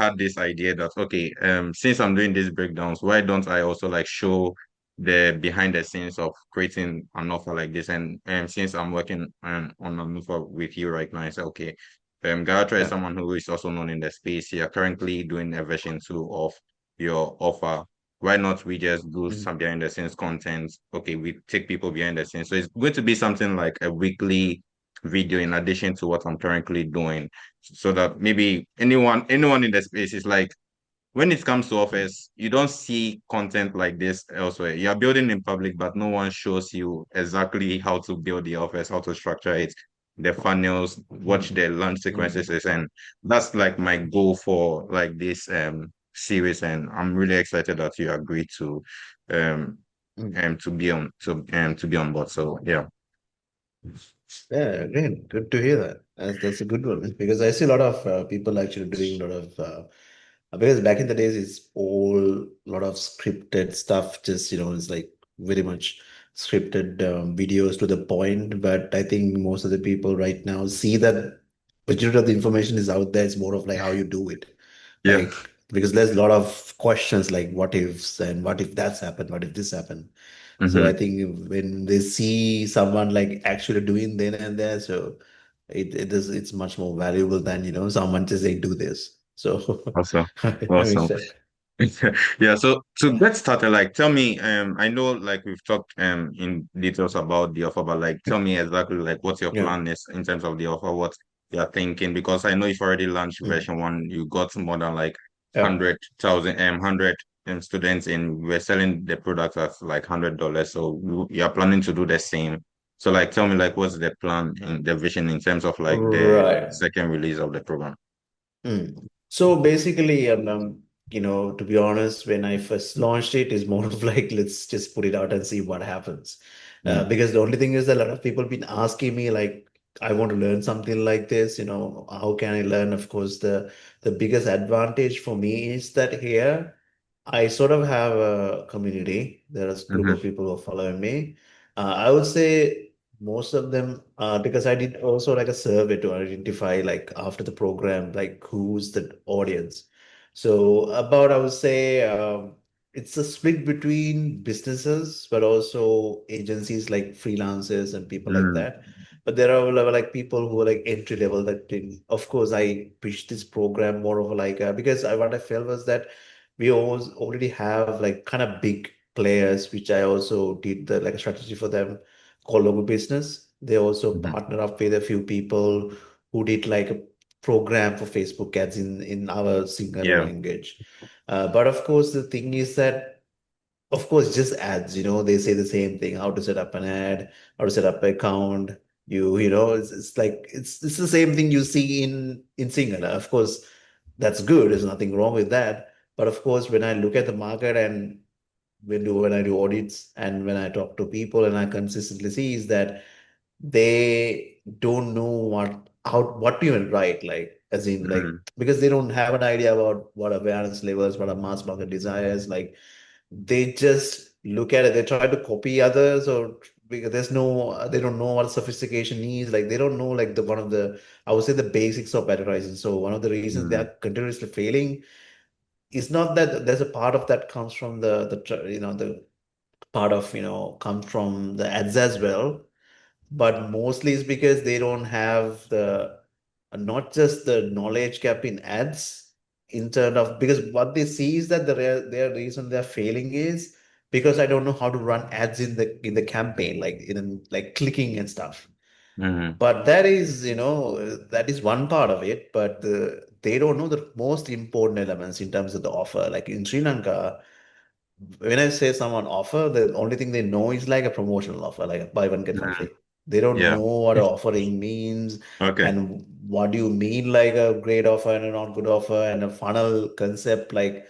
had this idea that okay, since I'm doing these breakdowns, why don't I also like show the behind the scenes of creating an offer like this? And since I'm working on an offer with you right now, I said okay, Garatra is Yeah. someone who is also known in the space. You're currently doing a version 2 of your offer. Why not we just do Mhm. some behind the scenes content? Okay, we take people behind the scenes. So it's going to be something like a weekly video in addition to what I'm currently doing. So that maybe anyone in the space is like when it comes to office, you don't see content like this elsewhere. You're building in public, but no one shows you exactly how to build the office, how to structure it, the funnels, what Mhm. the launch Mhm. sequences is. And that's like my goal for like this series. And I'm really excited that you agreed um Mhm. to be on board. So yeah. Yeah, great. Good to hear that. That's a good one because I see a lot of people actually doing a lot of because back in the days it's all a lot of scripted stuff. Just it's like very much scripted videos to the point. But I think most of the people right now see that majority of the information is out there. It's more of like how you do it, Yeah. like because there's a lot of questions like what ifs and what if that's happened, what if this happened. So I Hmm. think when they see someone like actually doing then and there, so it's much more valuable than someone just saying do this. So Awesome. having Awesome. said, Yeah, so to get started, like tell me, I know like we've talked in details about the offer, but like tell me exactly like what your yeah, plan is in terms of the offer, what you're thinking, because I know you've already launched mm, version 1, you got more than like yeah. 100,000 100 students and we're selling the product at like $100. So you're planning to do the same. So like tell me like what's the plan and the vision in terms of like the Right. second release of the program? Mm. So basically, to be honest, when I first launched it, is more of like let's just put it out and see what happens. Mm, Because the only thing is that a lot of people been asking me like, I want to learn something like this. How can I learn? Of course, the biggest advantage for me is that here I sort of have a community. There is a group of hmm people who are following me. I would say most of them, because I did also like a survey to identify like after the program, like who's the audience. So about, I would say, it's a split between businesses, but also agencies like freelancers and people like mm, that. But there are like people who are like entry level that did, of course, I pitched this program more of like, because what I felt was that we already have like kind of big players, which I also did the like strategy for them called Logo Business. They also mhm. partner up with a few people who did like a program for Facebook ads in our single Yeah. language. But of course, the thing is that, of course, just ads, they say the same thing, how to set up an ad, how to set up an account. It's like it's the same thing you see in Singular. Of course, that's good. There's nothing wrong with that. But of course, when I look at the market and when I do audits and when I talk to people and I consistently see is that they don't know what to even write, like as in like Mm, because they don't have an idea about what awareness levels, what a mass market desires. Like they just look at it, they try to copy others or because they don't know what sophistication is. Like they don't know like the one of the I would say the basics of advertising. So one of the reasons they mm, are continuously failing is not that there's a part of that comes from the part of comes from the ads as well, but mostly it's because they don't have the not just the knowledge gap in ads in terms of because what they see is that their reason they're failing is because I don't know how to run ads in the campaign like in like clicking and stuff. mm, But that is one part of it, but they don't know the most important elements in terms of the offer. Like in Sri Lanka, when I say someone offer, the only thing they know is like a promotional offer, like a buy one get one mm. free. They don't Yeah. know what a offering means Okay. and what do you mean like a great offer and a not good offer and a funnel concept. Like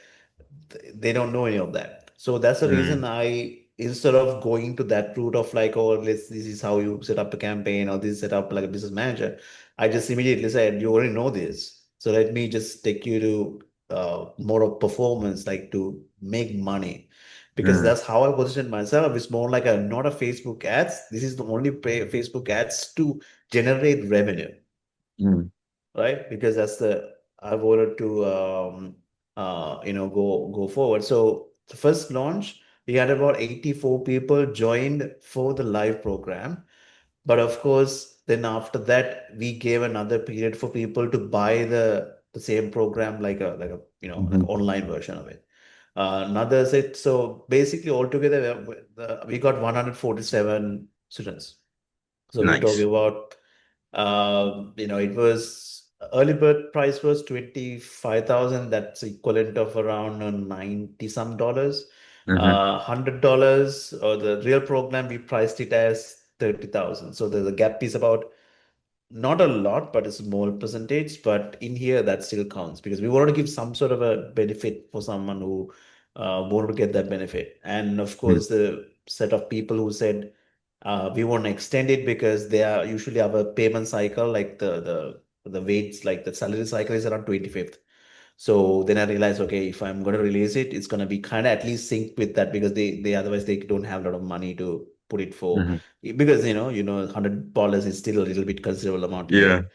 they don't know any of that. So that's the reason Mm, I, instead of going to that route of like, oh, this is how you set up a campaign or this set up like a business manager, I just immediately said, you already know this. So let me just take you to more of performance, like to make money. Because mm, that's how I position myself. It's more like a not a Facebook ads. This is the only Facebook ads to generate revenue, mm. right? Because that's the I wanted to go forward. So the first launch, we had about 84 people joined for the live program. But of course, then after that, we gave another period for people to buy the same program like Hmm. online version of it. Another set. So basically, altogether, we got 147 students. So we're talking Nice. about, it was early bird price was 25,000. That's equivalent of around 90 some dollars. Hmm. $100, or the real program, we priced it as 30,000. So the gap is about not a lot, but a small percentage. But in here, that still counts because we wanted to give some sort of a benefit for someone who wanted to get that benefit. And of course, the set of people who said we want to extend it because they are usually our payment cycle, like the weights, like the salary cycle is around 25th. So then I realized, okay, if I'm going to release it, it's going to be kind of at least sync with that because they otherwise they don't have a lot of money to put it for, Hmm. because $100 is still a little bit considerable amount to Yeah. get.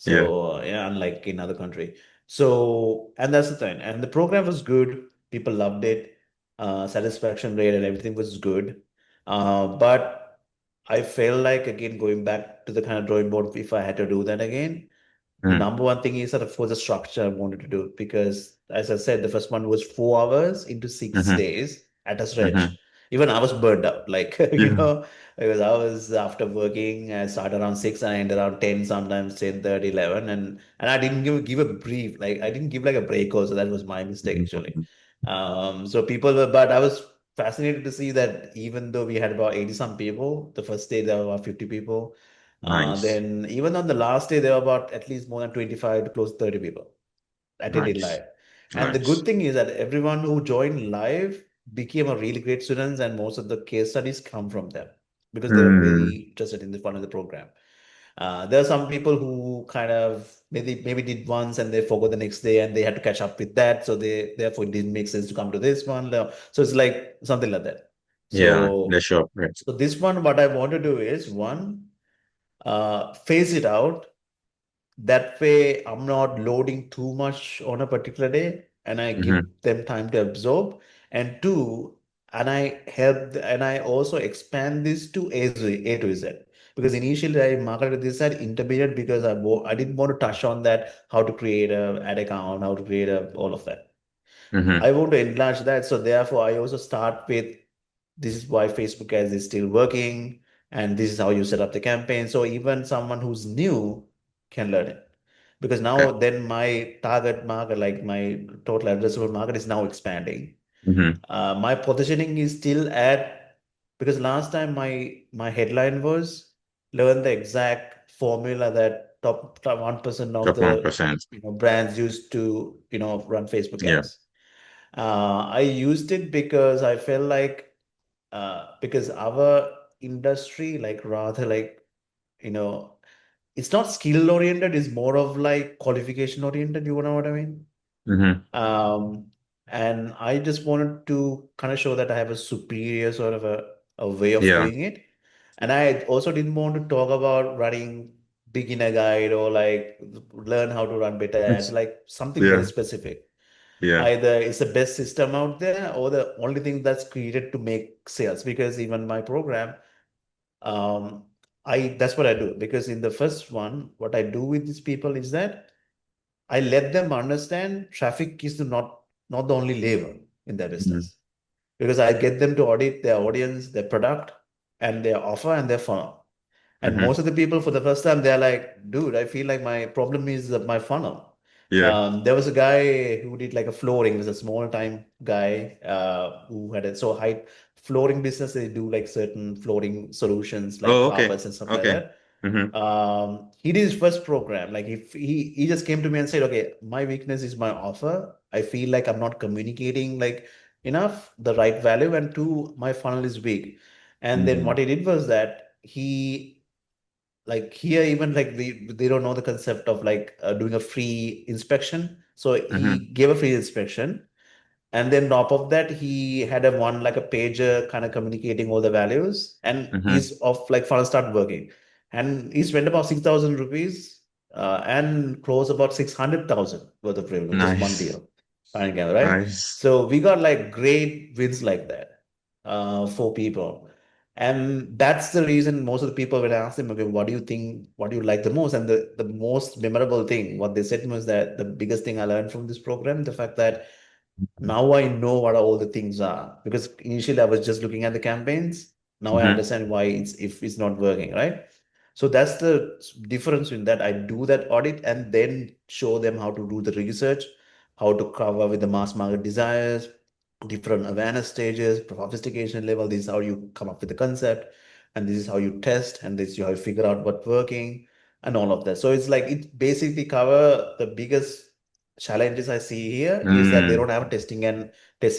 Yeah. So yeah, unlike in other country. So, and that's the thing. And the program was good. People loved it. Satisfaction rate and everything was good. But I felt like again going back to the kind of drawing board if I had to do that again. The Mm-hmm. number one thing is that, of course, the structure I wanted to do because, as I said, the first one was 4 hours into six Hmm. days at a Hmm. stretch. Even I was burned out, like, Yeah. because I was after working, I started around 6 and I ended around 10, sometimes 10:30, 11. And I didn't give a brief, like, I didn't give like a break also. That was my mistake, actually. Mhm. So people were, but I was fascinated to see that even though we had about 80 some people, the first day there were about 50 people. Nice. Then even on the last day, there were about at least more than 25 to close to 30 people attended Nice. live. And the Nice. good thing is that everyone who joined live became a really great students, and most of the case studies come from them because they were Mm. very interested in the fun of the program. There are some people who kind of maybe did once and they forgot the next day and they had to catch up with that. So they therefore it didn't make sense to come to this one. So it's like something like that. Yeah, So the shop, right. so this one, what I want to do is one, phase it out. That way, I'm not loading too much on a particular day, and I give Mm-hmm. them time to absorb. And two, and I also expand this to A to Z. Because initially I marketed this at intermediate because I didn't want to touch on that, how to create a ad account, how to create all of that. Mm-hmm. I want to enlarge that. So therefore, I also start with this is why Facebook ads is still working, and this is how you set up the campaign. So even someone who's new can learn it. Because Okay. now then my target market, like my total addressable market is now expanding. Mm-hmm. My positioning is still at, because last time my headline was learn the exact formula that top 1% of Top one the percent. brands used to run Facebook Yeah. ads. I used it because I felt like because our industry, like rather like, you know, it's not skill oriented, it's more of like qualification oriented, you know what I mean? Mm-hmm. Um, and I just wanted to kind of show that I have a superior sort of a way of Yeah. doing it. And I also didn't want to talk about running beginner guide or like learn how to run better ads, It's, like something very yeah. specific. Yeah. Either it's the best system out there or the only thing that's created to make sales. Because even my program, um, I that's what I do. Because in the first one, what I do with these people is that I let them understand traffic is not the only lever in their Mm-hmm. business. Because I get them to audit their audience, their product, and their offer and their funnel. And Mm-hmm. most of the people for the first time, they're like, dude, I feel like my problem is my funnel. Yeah. There was a guy who did like a flooring, he was a small time guy who had a so high flooring business. They do like certain flooring solutions like Oh, okay. carpets and stuff like Okay. that. Mm-hmm. He did his first program. Like if he just came to me and said, okay, my weakness is my offer. I feel like I'm not communicating like enough, the right value, and two, my funnel is weak. And then Mm-hmm. what he did was that he like here even like they don't know the concept of like doing a free inspection. So Mm-hmm. he gave a free inspection, and then top of that he had a one like a pager kind of communicating all the values, and Mm-hmm. he's off like funnel start working, and he spent about 6,000 rupees and close about 600,000 worth of revenue, just one Nice. deal. Fine camera, right? Nice. So we got like great wins like that for people. And that's the reason most of the people, when I asked them, okay, what do you think, what do you like the most? And the most memorable thing, what they said was that the biggest thing I learned from this program, the fact that now I know what all the things are. Because initially I was just looking at the campaigns. Now I Mm-hmm. understand why it's if it's not working, right? So that's the difference in that I do that audit and then show them how to do the research, how to cover with the mass market desires, different awareness stages, sophistication level. This is how you come up with the concept, and this is how you test, and this is how you figure out what's working, and all of that. So it's like it basically cover the biggest challenges I see here is that they Mm. don't have a testing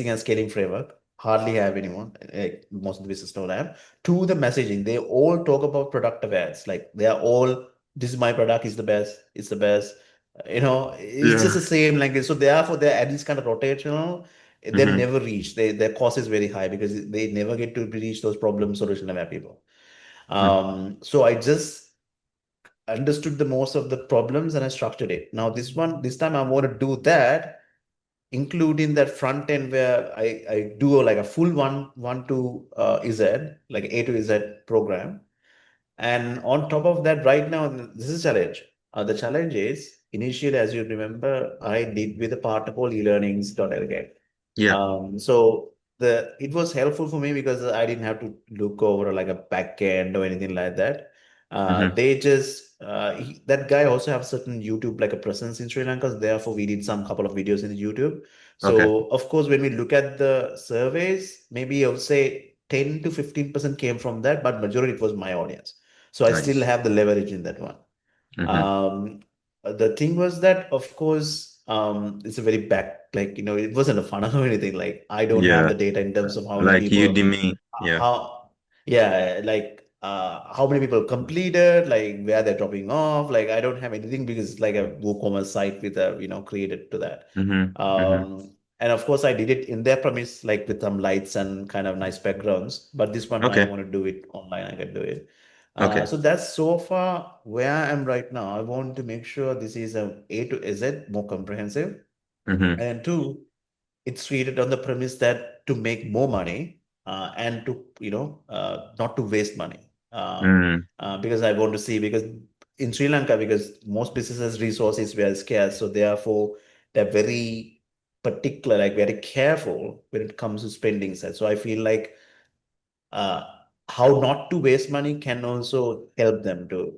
and scaling framework. Hardly have anyone. Like most of the business don't have to the messaging. They all talk about product awareness. Like they are all, this is my product, is the best, it's the best. It's just Yeah. the same language. So therefore, they're at this kind of rotational. They Mm-hmm. never reach. Their cost is very high because they never get to reach those problem solution aware people. So I just understood the most of the problems and I structured it. Now this time I want to do that, including that front end where I do like a full one to Z, like A to Z program. And on top of that, right now, this is a challenge. The challenge is initially, as you remember, I did with a partner called elearnings.lk. Yeah. So it was helpful for me because I didn't have to look over like a back end or anything like that. Mm-hmm. They just that guy also have certain YouTube like a presence in Sri Lanka. Therefore, we did some couple of videos in the YouTube. Okay. So of course, when we look at the surveys, maybe I would say 10 to 15% came from that, but majority it was my audience. So I still Nice. have the leverage in that one. Mm-hmm. Um, the thing was that, of course, it's a very back, like, it wasn't a funnel or anything. Like, I don't have Yeah. the data in terms of how many Like people, Udemy. Yeah. how, yeah, like, how many people completed, like, where they're dropping off. Like, I don't have anything because it's like a WooCommerce site with a, created to that. Mm-hmm. Mm-hmm. And of course, I did it in their premise, like with some lights and kind of nice backgrounds. But this one, I Okay. want to do it online. I can do it. Okay. So that's so far where I am right now. I want to make sure this is A to Z, more comprehensive. Mm-hmm. And two, it's created on the premise that to make more money and to, not to waste money. Mm. Because I want to see, because in Sri Lanka, because most businesses resources were scarce. So therefore, they're very particular, like very careful when it comes to spending side. So I feel like uh, how not to waste money can also help them to,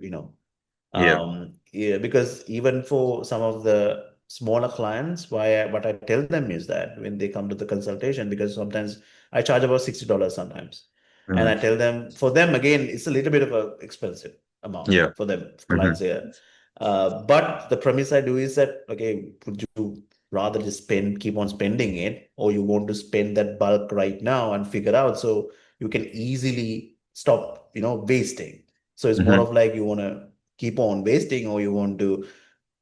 Yeah. yeah, because even for some of the smaller clients, what I tell them is that when they come to the consultation, because sometimes I charge about $60 sometimes, and Mm. I tell them, for them again, it's a little bit of a expensive amount Yeah. for them Mm-hmm. clients here. But the premise I do is that, okay, would you rather just keep on spending it, or you want to spend that bulk right now and figure out so you can easily stop, wasting. So it's more Mm-hmm. of like you want to keep on wasting, or you want to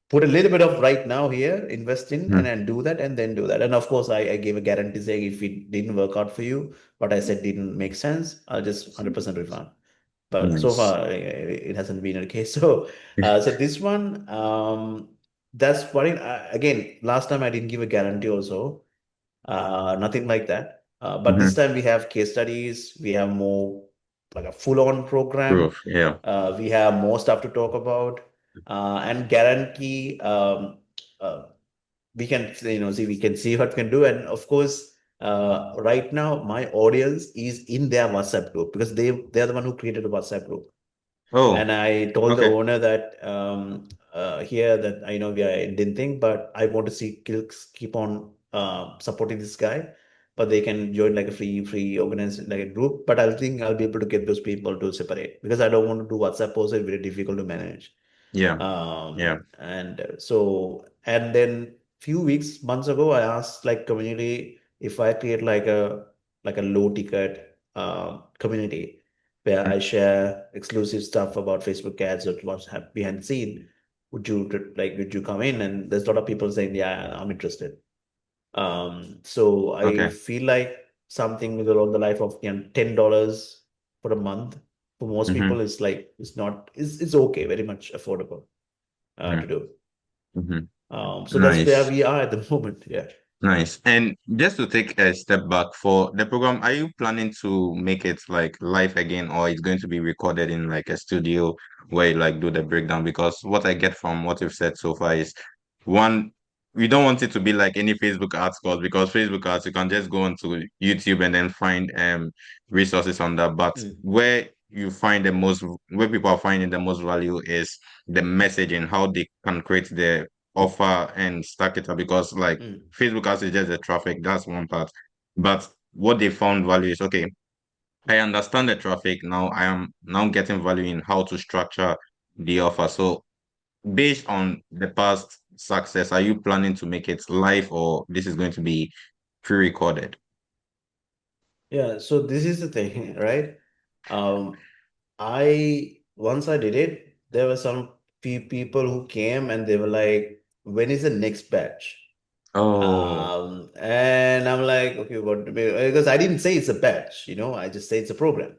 put a little bit of right now here, invest in, and Mm. then do that, and then do that. And of course, I gave a guarantee saying if it didn't work out for you, what I said didn't make sense, I'll just 100% refund. But so Nice. far, it hasn't been a case. So this one, that's what again, last time I didn't give a guarantee also, nothing like that. But Mm-hmm. this time we have case studies, we have more like a full-on program, Proof. Yeah. we have more stuff to talk about, and guarantee we can see we can see what we can do. And of course, right now my audience is in their WhatsApp group because they're the one who created the WhatsApp group. Oh, And I told the okay. owner that here that I know we are Indian thing, but I want to see keep on supporting this guy. But they can join like a free organized like a group. But I think I'll be able to get those people to separate because I don't want to do WhatsApp posts. It's very difficult to manage. Yeah. Yeah. And then few months ago, I asked like community if I create like a low ticket community where I share exclusive stuff about Facebook ads or what's behind the scene. Would you come in? And there's a lot of people saying, yeah, I'm interested. So I Okay. feel like something with around the life of $10 for a month for most Mm-hmm. people is like it's not it's okay, very much affordable. to Mm, do. mhm. So that's where Nice. we are at the moment. Yeah. Nice. And just to take a step back for the program, are you planning to make it like live again, or it's going to be recorded in like a studio where you like do the breakdown? Because what I get from what you've said so far is one, we don't want it to be like any Facebook arts course because Facebook arts you can just go onto YouTube and then find resources on that. But Mm, where people are finding the most value is the messaging, how they can create the offer and stack it up because like mm, Facebook ads is just the traffic, that's one part. But what they found value is okay, I understand the traffic. Now I am now getting value in how to structure the offer. So based on the past success, are you planning to make it live or this is going to be pre-recorded? yeah. So this is the thing, right? Um, once I did it, there were some people who came and they were like, "When is the next batch?" Oh, And I'm like, okay, what? Because I didn't say it's a batch, I just say it's a program.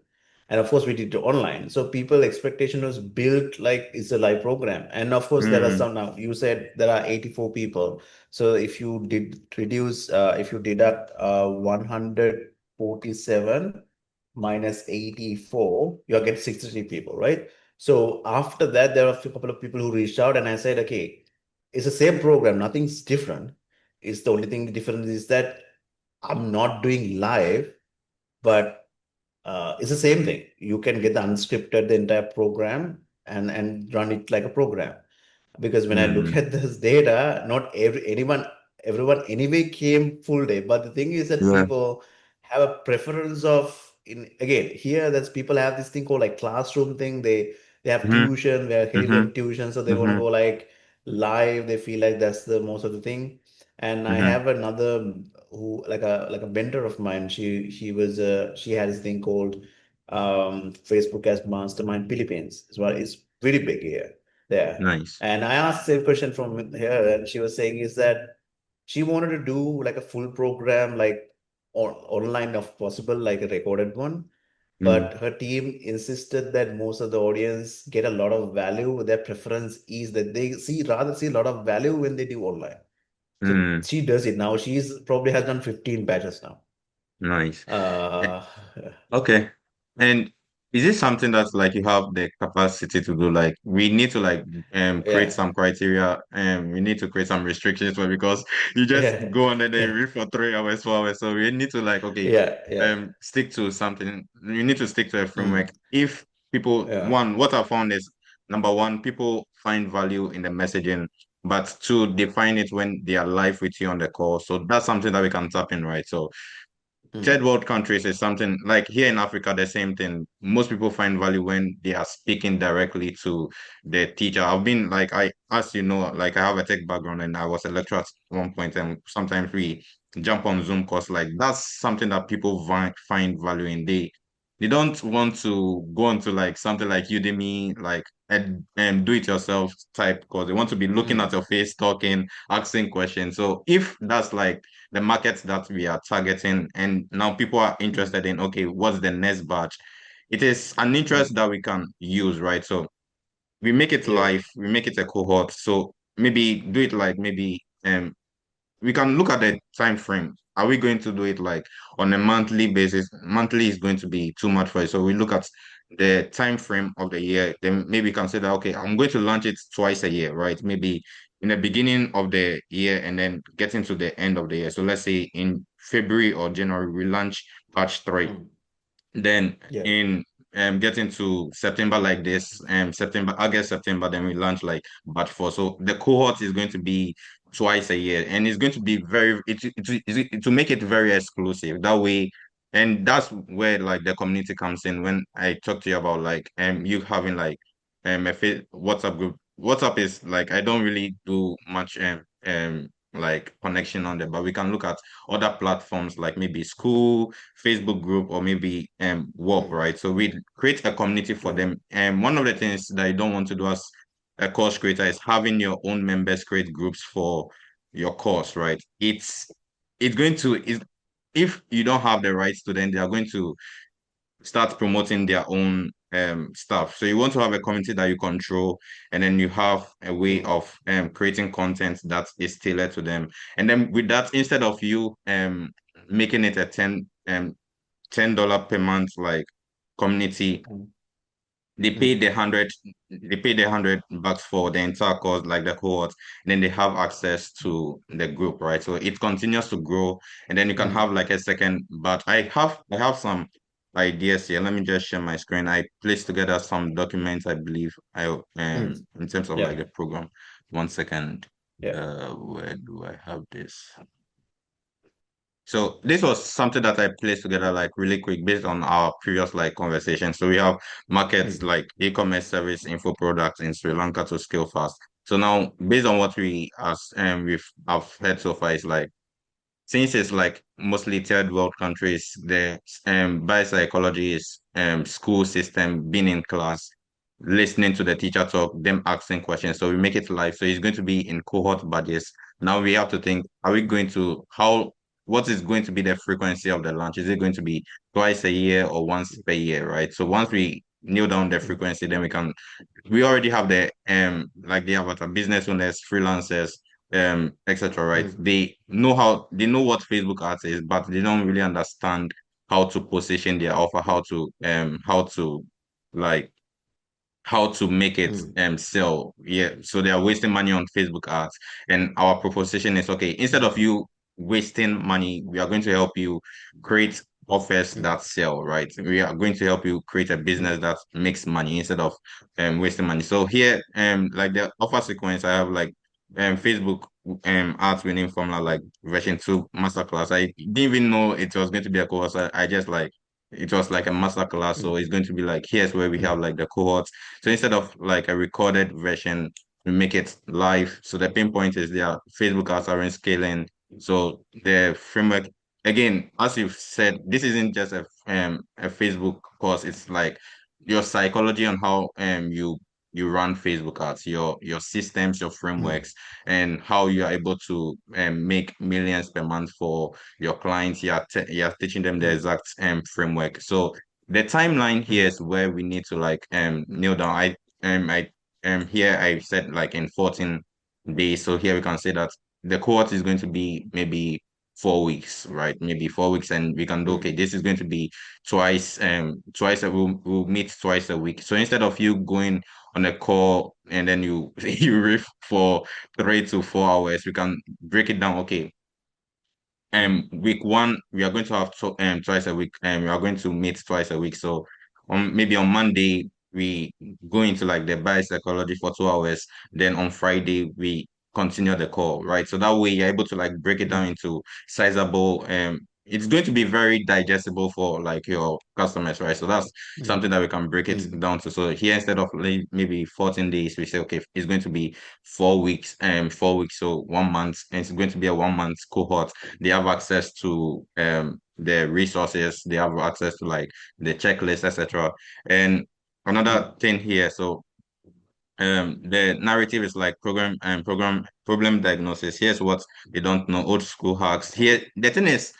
And of course, we did it online. So people expectation was built like it's a live program. And of course, there are mm, some now. You said there are 84 people. So if you deduct 147 minus 84, you're getting 63 people, right? So after that, there are a couple of people who reached out, and I said, okay, it's the same program, nothing's different. It's the only thing different is that I'm not doing live, but it's the same thing. You can get the unscripted, the entire program, and run it like a program. Because when I look mm, at this data, not everyone anyway came full day. But the thing is that yeah. people have a preference of in again here that's people have this thing called like classroom thing. They have Mm-hmm, tuition, they're heavy mm-hmm, on tuition, so they want to mm-hmm, go like live. They feel like that's the most of the thing. And I mm-hmm. have another who like a mentor of mine. She had this thing called Facebook as Mastermind Philippines. It's very big here there. Nice. And I asked the same question from her, and she was saying is that she wanted to do like a full program, like online if possible, like a recorded one. Mm, But her team insisted that most of the audience get a lot of value. Their preference is that they rather see a lot of value when they do online. So mm, she does it now. She's probably has done 15 batches now. nice. Uh, Okay. And is it something that's like you have the capacity to do? Like we need to like create yeah, some criteria and we need to create some restrictions for because you just yeah, go on and then you read for 3 hours, 4 hours. So we need to like okay, yeah, yeah. stick to something. You need to stick to a framework. Mm, If people yeah. one, what I found is number one, people find value in the messaging, but two, they find it when they are live with you on the call. So that's something that we can tap in, right? So third Mm, world countries is something like here in Africa, the same thing. Most people find value when they are speaking directly to the teacher. I've been like as you know, like I have a tech background and I was a lecturer at one point, and sometimes we jump on Zoom course. Like that's something that people find value in. They don't want to go into like something like Udemy, like and do it yourself type course. They want to be looking at mm, your face, talking, asking questions. So if that's like the markets that we are targeting, and now people are mm, interested in, okay, what's the next batch? It is an interest mm. that we can use, right? So we make it Yeah. live, we make it a cohort. So maybe do it like maybe we can look at the time frame. Are we going to do it like on a monthly basis? Monthly is going to be too much for it. So we look at the time frame of the year, then maybe consider, okay, I'm going to launch it twice a year, right? Maybe in the beginning of the year and then getting to the end of the year. So let's say in February or January, we launch batch three. Mm, Then yeah. in getting to September like this, September, August, September, then we launch like batch four. So the cohort is going to be twice a year, and it's going to be it to make it very exclusive. That way, and that's where like the community comes in. When I talk to you about like you having like WhatsApp group. WhatsApp is like I don't really do much like connection on there, but we can look at other platforms like maybe school Facebook group or maybe WOP, Mm, right? So we create a community for yeah. them. And one of the things that you don't want to do as a course creator is having your own members create groups for your course, right? It's going to if you don't have the right student, they are going to start promoting their own stuff. So you want to have a community that you control, and then you have a way mm, of creating content that is tailored to them. And then with that, instead of you making it a $10 per month like community, mm, they pay mm, the $100 for the entire course, like the cohort, and then they have access to the group, right? So it continues to grow, and then you can mm, have like a second. But I have some ideas here. Let me just share my screen. I placed together some documents, I believe, I mm. in terms of like Yeah, the program. 1 second. yeah. Where do I have this? So this was something that I placed together like really quick based on our previous like conversation. So we have markets Mm, like e-commerce service info products in Sri Lanka to scale fast. So now based on what we've have heard so far is like since it's like mostly third world countries, the biopsychology is school system, being in class, listening to the teacher talk, them asking questions. So we make it live. So it's going to be in cohort budgets. Now we have to think, are we going to what is going to be the frequency of the launch? Is it going to be twice a year or once per year, right? So once we nail down the mm, frequency, then we already have the like the avatar business owners, freelancers, etc. Right? mm, They know what Facebook ads is, but they don't really understand how to position their offer, like how to make it mm, sell. Yeah. So they are wasting money on Facebook ads. And our proposition is okay, instead mm, of you wasting money, we are going to help you create offers mm, that sell, right? We are going to help you create a business mm, that makes money instead of wasting money. So here, like the offer sequence, I have like Facebook ads winning formula like version 2 masterclass. I didn't even know it was going to be a course. I just like it was like a masterclass. So mm, it's going to be like here's where we have mm, like the cohorts, so instead of like a recorded version, we make it live. So the pinpoint is there. Facebook ads are in scaling. So the framework, again, as you've said, this isn't just a Facebook course. It's like your psychology on how you run Facebook ads, your systems, your mm, frameworks, and how you are able to make millions per month for your clients. You're teaching them the mm, exact framework. So the timeline here mm, is where we need to like nail down. I here I said like in 14 days. So here we can say that the cohort is going to be maybe 4 weeks, right? Maybe 4 weeks, and we can do mm, okay, this is going to be we'll meet twice a week. So instead of you going on a call and then you you riff for 3 to 4 hours, we can break it down. Okay, week one, we are going to have twice a week, and we are going to meet twice a week. So on maybe on Monday, we go into like the biopsychology for 2 hours. Then on Friday, we continue the call, right? So that way you're able to like break it down mm, into sizable it's going to be very digestible for like your customers, right? So that's mm, something that we can break it mm, down to. So here instead of like maybe 14 days, we say okay, it's going to be 4 weeks, 4 weeks, so 1 month, and it's going to be a 1 month cohort. They have access to the resources, they have access to like the checklist, etc. And mm, another thing here, so the narrative is like program problem diagnosis. Here's what they don't know, old school hacks. Here the thing is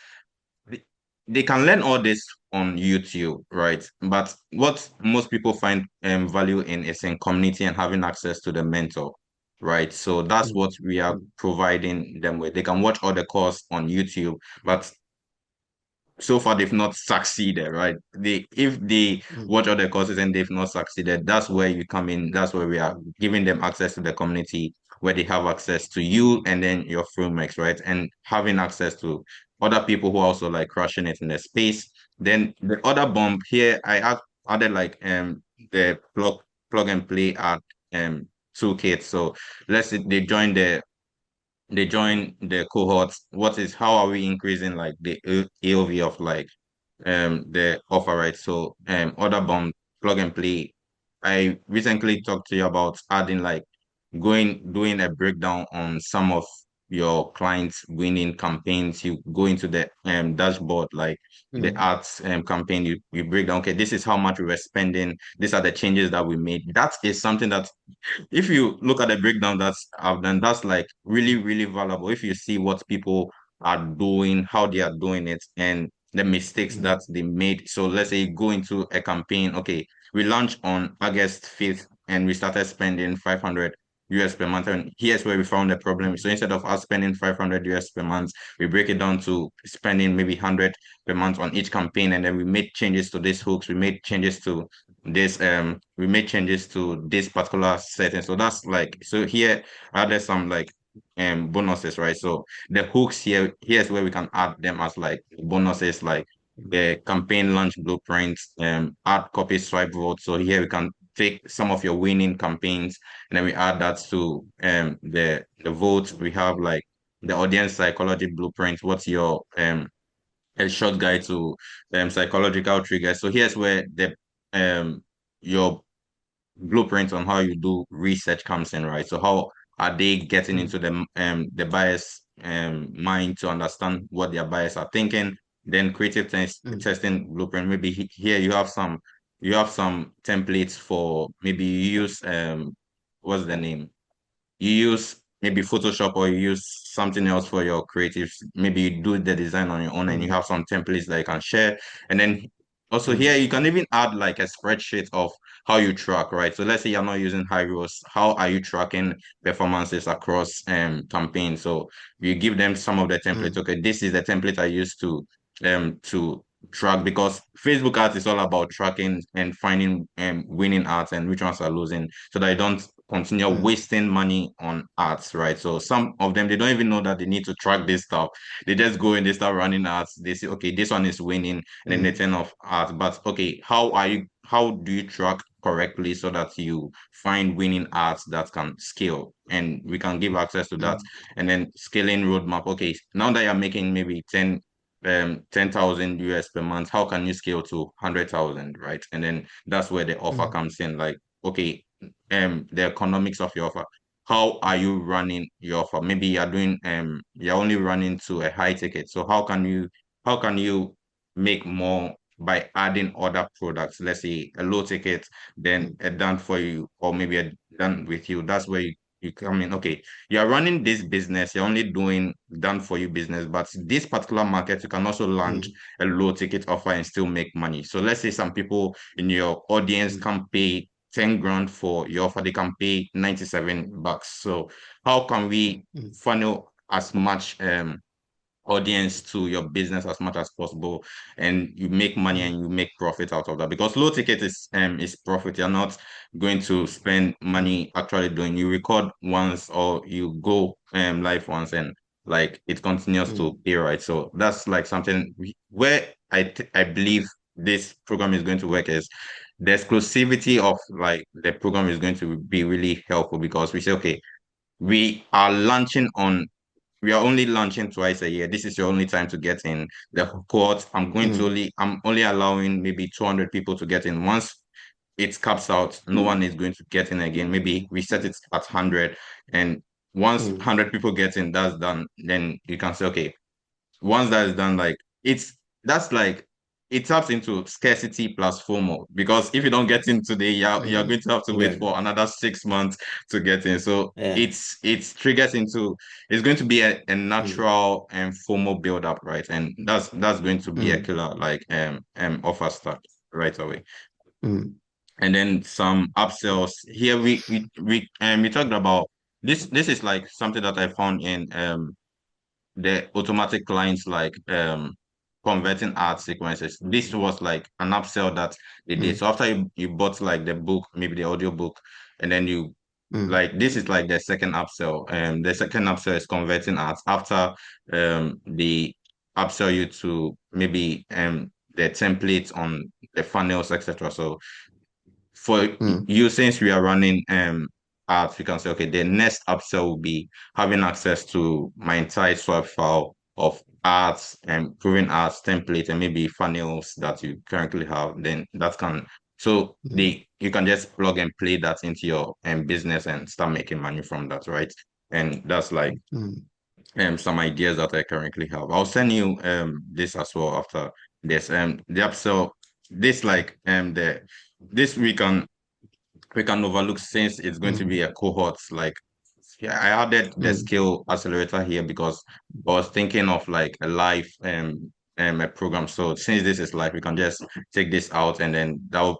they they can learn all this on YouTube, right? But what most people find value in is in community and having access to the mentor, right? So that's mm, what we are mm, providing them with. They can watch all the course on YouTube, but so far they've not succeeded, right? If they mm, watch other courses and they've not succeeded, that's where you come in. That's where we are giving them access to the community where they have access to you and then your frameworks, right? And having access to other people who are also like crushing it in the space. Then the other bump here, added like the plug and play at toolkit. So let's say they join the cohorts. How are we increasing like the AOV of like the offer, right? So order bomb, plug and play. I recently talked to you about adding like doing a breakdown on some of your clients winning campaigns. You go into the dashboard, like the mm, ads campaign, you break down, okay, this is how much we were spending, these are the changes that we made. That is something that if you look at the breakdown that's I've done, that's like really, really valuable. If you see what people are doing, how they are doing it, and the mistakes mm, that they made. So let's say you go into a campaign, okay, we launched on August 5th and we started spending 500 US per month. And here's where we found the problem. So instead of us spending 500 US per month, we break it down to spending maybe 100 per month on each campaign. And then we made changes to these hooks. We made changes to this particular setting. So that's like, so here I added some like bonuses, right? So the hooks here's where we can add them as like bonuses, like the campaign launch blueprints, add copy swipe vote. So here we can take some of your winning campaigns and then we add that to the votes. We have like the audience psychology blueprints. What's your a short guide to psychological triggers. So here's where the your blueprint on how you do research comes in, right? So how are they getting mm, into the buyers mind to understand what their buyers are thinking? Then mm, testing blueprint. Maybe here you have some templates for maybe you use what's the name? You use maybe Photoshop or you use something else for your creatives. Maybe you do the design on your own and you mm, have some templates that you can share. And then also mm, here you can even add like a spreadsheet of how you track, right? So let's say you're not using Hyros, how are you tracking performances across campaigns? So you give them some of the templates. mm, Okay, this is the template I use to track because Facebook ads is all about tracking and finding winning ads and which ones are losing so that I don't continue mm, wasting money on ads, right? So some of them they don't even know that they need to track this stuff. They just go and they start running ads. They say, okay, this one is winning, and then they mm, turn off ads. But okay, how do you track correctly so that you find winning ads that can scale? And we can give access to that. mm, And then scaling roadmap. Okay, now that you're making maybe 10,000 US per month, how can you scale to 100,000, right? And then that's where the offer mm, comes in. Like, okay, the economics of your offer. How are you running your offer? Maybe you're only running to a high ticket. So how can you make more by adding other products? Let's say a low ticket, then mm, a done for you, or maybe a done with you. That's where you come in. Okay, you're running this business, you're only doing done for you business, but this particular market, you can also launch mm, a low ticket offer and still make money. So let's say some people in your audience mm, can pay 10 grand for your offer, they can pay 97 bucks. So how can we mm, funnel as much audience to your business as much as possible and you make money mm, and you make profit out of that because low ticket is profit. You're not going to spend mm, money actually doing. You record once or you go live once and like it continues to mm, pay, right? So that's like something where I believe this program is going to work is the exclusivity of like the program is going to be really helpful because we say okay, we are launching on we are only launching twice a year. This is your only time to get in the cohort. mm, I'm only allowing maybe 200 people to get in. Once it caps out, no one is going to get in again. Maybe we set it at 100 and once mm, 100 people get in, that's done. Then you can say, okay, once that is done, like that's like it taps into scarcity plus FOMO because if you don't get in today, you're mm. going to have to wait Yeah, for another 6 months to get in. So yeah. it's triggers into it's going to be a Mm, natural and FOMO build up, right? And that's going to be a mm, killer like offer start right away. mm, And then some upsells. Here we talked about this. This is like something that I found in the automatic clients like converting ad sequences. This was like an upsell that they did. mm, So after you bought like the book, maybe the audio book, and then you mm, like this is like the second upsell. The second upsell is converting ads after the upsell you to maybe the templates on the funnels, etc. So for mm, you, since we are running ads, we can say, okay, the next upsell will be having access to my entire swap file of ads and proven ads template and maybe funnels that you currently have. Then that can so mm, the you can just plug and play that into your business and start making money from that, right? And that's like mm, some ideas that I currently have. I'll send you this as well after this. The upsell this like the this we can overlook since it's going to be mm, a cohort. Like, yeah, I added the mm, skill accelerator here because I was thinking of like a live a program. So since this is live, we can just take this out, and then the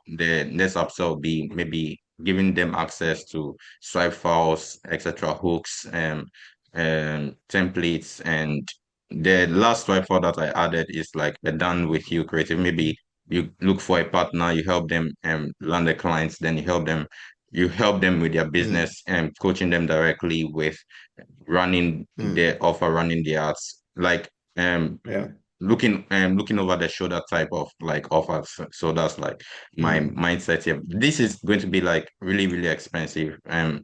next upsell will be maybe giving them access to swipe files, etc., hooks, templates, and the last swipe file that I added is like a done with you creative. Maybe you look for a partner, you help them land the clients, then you help them with their Mm, business and coaching them directly with running mm, the offer, running the ads, like yeah. looking over the shoulder type of like offers. So that's like my Mm, mindset here. This is going to be like really, really expensive. I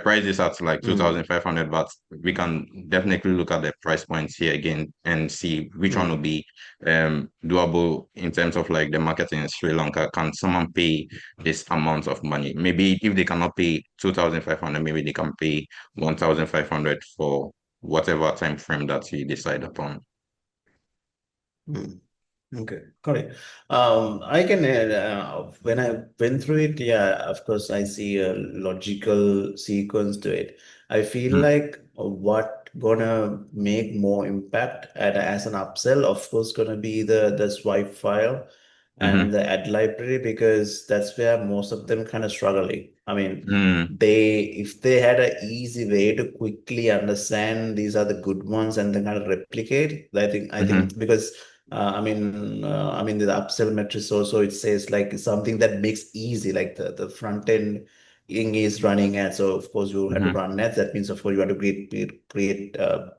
price this at like mm, 2,500, but we can definitely look at the price points here again and see which one will mm, be doable in terms of like the market in Sri Lanka. Can someone pay this amount of money? Maybe if they cannot pay 2,500, maybe they can pay 1,500 for whatever time frame that you decide upon. mm. Okay, got it. I can, when I went through it, yeah, of course, I see a logical sequence to it. I feel Mm, like what gonna make more impact as an upsell, of course, gonna be the swipe file and mm-hmm, the ad library because that's where most of them kind of struggling. I mean, mm, if they had an easy way to quickly understand these are the good ones and then kind of replicate, I mm-hmm. think because the upsell metrics also it says like something that makes easy, like the front end thing is running ads. So of course you have to Mm-hmm. run ads. That means of course you have to create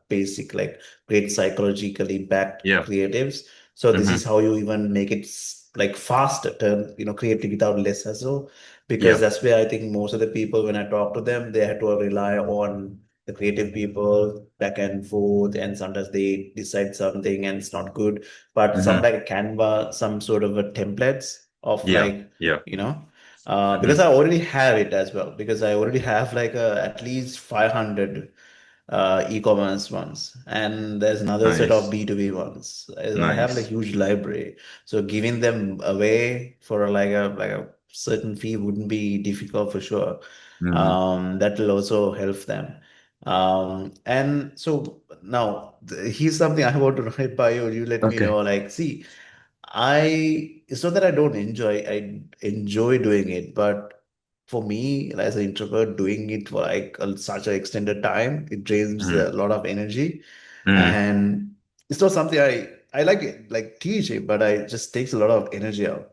basic like great psychologically backed Yeah. creatives. So this Mm-hmm. is how you even make it like faster to create it without less hassle. Because Yeah. that's where I think most of the people when I talk to them they had to rely on the creative people back and forth, and sometimes they decide something and it's not good, but some Mm-hmm. like a Canva, some sort of a templates of Yeah. like, Yeah. you know, Mm-hmm. because I already have it as well, because I already have like at least 500 e-commerce ones, and there's another set of Nice. B2B ones. I have like Nice. huge library, so giving them away for like a certain fee wouldn't be difficult for sure. Mm. That will also help them. And so now here's something I want to run it by you. You let me Okay. know. Like, see, it's not that I don't enjoy, I enjoy doing it, but for me, as an introvert, doing it for like such an extended time, it drains Mm-hmm. a lot of energy. Mm-hmm. And it's not something I like it, like teaching, but I just takes a lot of energy out.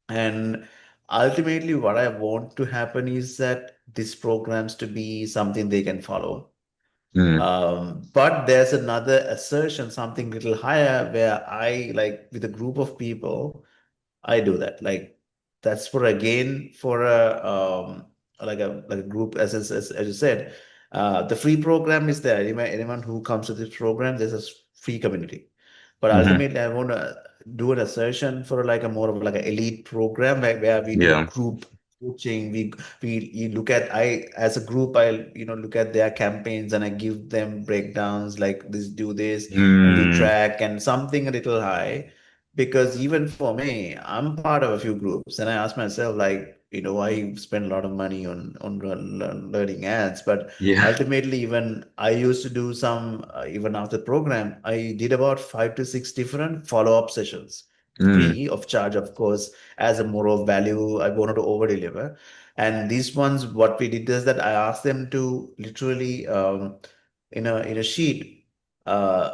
And ultimately, what I want to happen is that these programs to be something they can follow. Mm-hmm. But there's another assertion, something little higher, where I like with a group of people, I do that. Like that's for again for a like a group as you said. The free program is there. Anyone who comes to this program, there's a free community. But Mm-hmm. ultimately, I want to do an assertion for like a more of like an elite program where we do Yeah. group coaching. We you look at I as a group, I'll look at their campaigns and I give them breakdowns like this, do this, and we Mm. track and something a little high. Because even for me, I'm part of a few groups, and I ask myself, like, I spend a lot of money on learning ads, but Yeah. ultimately, even I used to do some, even after the program, I did about 5 to 6 different follow-up sessions, Mm. free of charge, of course, as a more of value. I wanted to over deliver, and these ones, what we did is that I asked them to literally, in a sheet. Uh,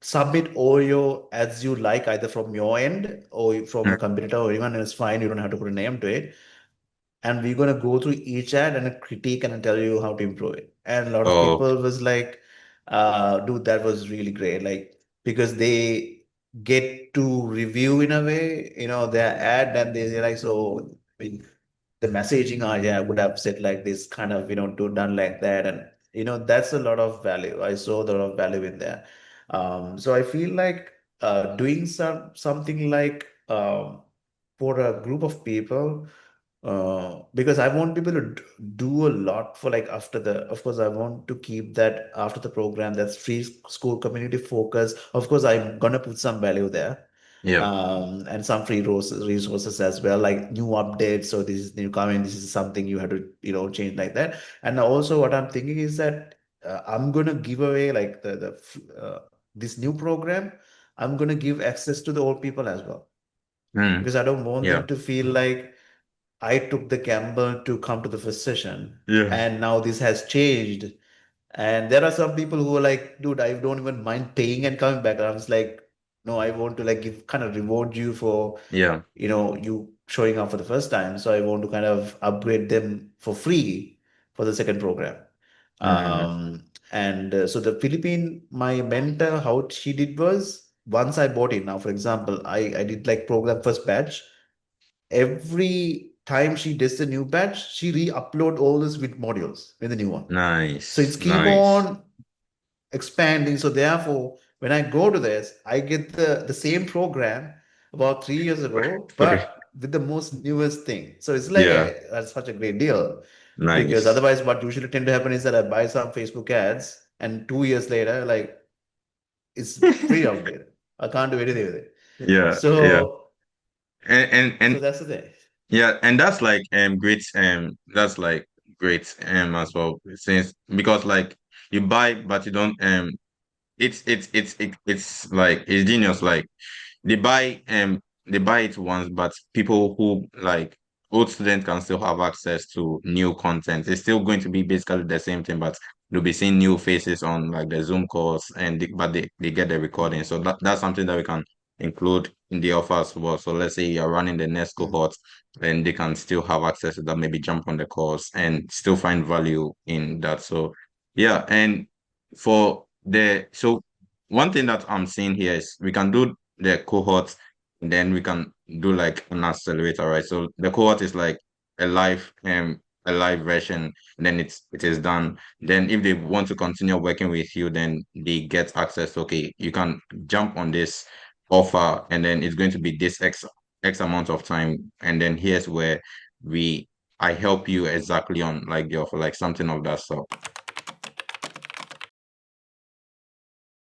Submit all your as you like, either from your end or from Mm. a competitor or anyone else, fine. You don't have to put a name to it. And we're gonna go through each ad and critique and tell you how to improve it. And a lot of Oh. people was like, dude, that was really great. Like, because they get to review in a way, their ad, and they say like, so I mean, the messaging, yeah, I would have said like this kind of, do done like that. And, that's a lot of value. I saw a lot of value in there. So I feel like doing something like for a group of people, because I want people to do a lot for like of course, I want to keep that after the program, that's free school community focus. Of course, I'm gonna put some value there, Yeah. and some free resources as well, like new updates. So this is new coming. This is something you have to, change like that. And also, what I'm thinking is that I'm gonna give away like this new program. I'm going to give access to the old people as well Mm, because I don't want yeah. them to feel like I took the gamble to come to the first session Yeah. and now this has changed. And there are some people who are like, dude, I don't even mind paying and coming back. And I was like, no, I want to like give kind of reward you for, Yeah. you showing up for the first time. So I want to kind of upgrade them for free for the second program. Mm, And so the Philippine, my mentor, how she did was once I bought it. Now, for example, I did like program first batch. Every time she does a new batch, she re-upload all this with modules in the new one. So nice. it's keep Nice. on expanding. So therefore, when I go to this, I get the same program about 3 years ago, Okay. but with the most newest thing. So it's like Yeah. that's such a great deal because Nice. otherwise, what usually tend to happen is that I buy some Facebook ads, and 2 years later, like it's pretty outdated. I can't do anything with it. Yeah. Yeah. So And that's the thing. yeah, and that's like great that's like great as well since because like you buy but you don't it's like it's genius like they buy they buy it once, but people who like old students can still have access to new content. It's still going to be basically the same thing, but they'll be seeing new faces on like the Zoom calls but they get the recording. So that's something that we can include in the offer as well. So let's say you're running the next Mm. cohort and they can still have access to that, maybe jump on the course and still find value in that. So yeah, and for the so one thing that I'm seeing here is we can do the cohort and then we can do like an accelerator, right? So the cohort is like a live a live version, and then it is done. Then if they want to continue working with you, then they get access. Okay, you can jump on this offer, and then it's going to be this X amount of time, and then here's where we I help you exactly on like the offer, like something of that sort.